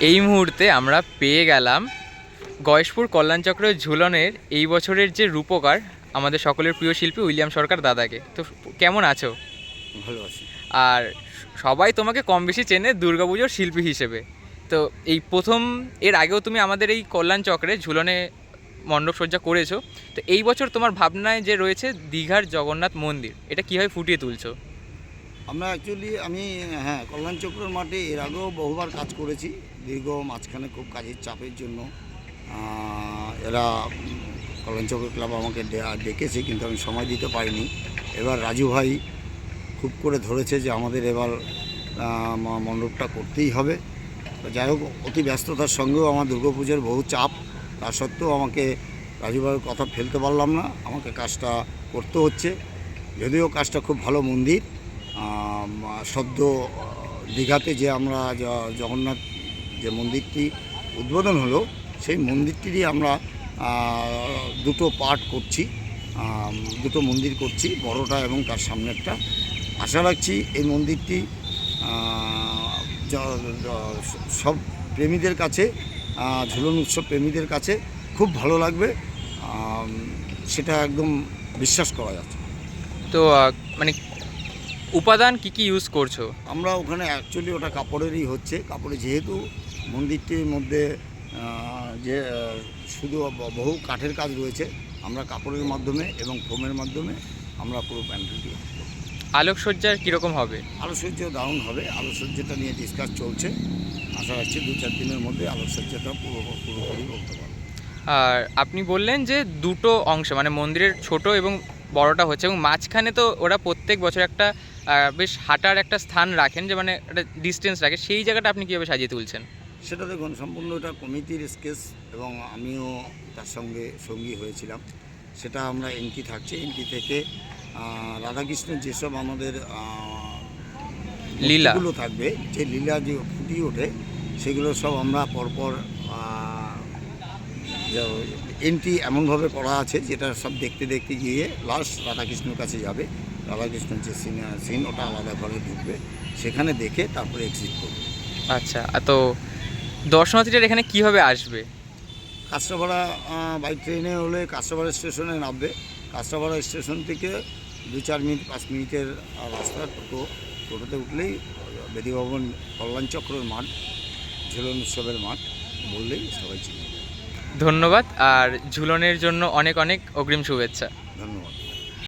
এই মুহূর্তে আমরা পেয়ে গেলাম গয়েশপুর কল্যাণচক্রের ঝুলনের এই বছরের যে রূপকার, আমাদের সকলের প্রিয় শিল্পী উইলিয়াম সরকার দাদাকে। তো কেমন আছো? ভালো আছি। আর সবাই তোমাকে কম বেশি চেনে দুর্গাপুজোর শিল্পী হিসেবে। তো এই প্রথম, এর আগেও তুমি আমাদের এই কল্যাণচক্রে ঝুলনে মণ্ডপসজ্জা করেছো। তো এই বছর তোমার ভাবনায় যে রয়েছে দীঘার জগন্নাথ মন্দির, এটা কীভাবে ফুটিয়ে তুলছো? আমরা অ্যাকচুয়ালি কল্যাণচক্রের মাঠে এর আগেও বহুবার কাজ করেছি। দীর্ঘ মাঝখানে খুব কাজের চাপের জন্য এরা কল্যাণচক্র ক্লাব আমাকে ডেকেছে, কিন্তু আমি সময় দিতে পারিনি। এবার রাজু ভাই খুব করে ধরেছে যে আমাদের এবার মণ্ডপটা করতেই হবে। তো যাই হোক, অতি ব্যস্ততার সঙ্গেও আমার দুর্গাপুজোর বহু চাপ, তা সত্ত্বেও আমাকে রাজু ভাইয়ের কথা ফেলতে পারলাম না, আমাকে কাজটা করতে হচ্ছে। যদিও কাজটা খুব ভালো মন্দির, সদ্য দীঘাতে যে আমরা জগন্নাথ যে মন্দিরটি উদ্বোধন হলো, সেই মন্দিরটিরই আমরা দুটো পার্ট করছি, দুটো মন্দির করছি, বড়টা এবং তার সামনেরটা। আশা রাখছি এই মন্দিরটি সব প্রেমীদের কাছে, ঝুলন উৎসব প্রেমীদের কাছে খুব ভালো লাগবে, সেটা একদম বিশ্বাস করা যাচ্ছে। তো মানে উপাদান কি কি ইউজ করছো? আমরা ওখানে অ্যাকচুয়ালি ওটা কাপড়েরই হচ্ছে। কাপড়ে যেহেতু মন্দিরটির মধ্যে যে শুধু বহু কাঠের কাজ রয়েছে, আমরা কাপড়ের মাধ্যমে এবং ফোমের মাধ্যমে আমরা পুরো প্যান্ডেলটি। আলোকসজ্জার কীরকম হবে? আলোকসজ্জা দারুণ হবে। আলোকসজ্জাটা নিয়ে ডিসকাস চলছে। আশা রাখছি 2-4 দিনের মধ্যে আলোকসজ্জাটা পুরোপুরি বলতে পারবো। আর আপনি বললেন যে দুটো অংশ, মানে মন্দিরের ছোট এবং বড়টা হচ্ছে, এবং মাঝখানে তো ওরা প্রত্যেক বছর একটা বেশ হাঁটার একটা স্থান রাখেন, যে মানে একটা ডিস্টেন্স রাখে, সেই জায়গাটা আপনি কীভাবে সাজিয়ে তুলছেন? সেটা দেখুন, সম্পূর্ণ এটা কমিটির স্কেচ এবং আমিও তার সঙ্গে সঙ্গী হয়েছিলাম। সেটা আমরা এন্ট্রি থাকছে, এন্ট্রি থেকে রাধাকৃষ্ণের যেসব আমাদের লীলা লীলাগুলো থাকবে, যে লীলা যে ফুটিয়ে ওঠে, সেগুলো সব আমরা পরপর এন্ট্রি এমনভাবে করা আছে যেটা সব দেখতে দেখতে গিয়ে লাস্ট রাধাকৃষ্ণের কাছে যাবে। রাধাকৃষ্ণের যে সিন ওটা আলাদা ঘরে ঢুকবে, সেখানে দেখে তারপরে এক্সিট করবে। আচ্ছা, তো দর্শনার্থীরা এখানে কীভাবে আসবে? কাঁচরাপাড়া বাই ট্রেনে হলে কাঁচরাপাড়া স্টেশনে নামবে। কাঁচরাপাড়া স্টেশন থেকে 2-4 মিনিট 5 মিনিটের রাস্তা। টোটোতে উঠলেই বেদীভবন কল্যাণচক্রের মাঠ, ঝুলন উৎসবের মাঠ বললেই সবাই চিনবে। ধন্যবাদ, আর ঝুলনের জন্য অনেক অনেক অগ্রিম শুভেচ্ছা। ধন্যবাদ।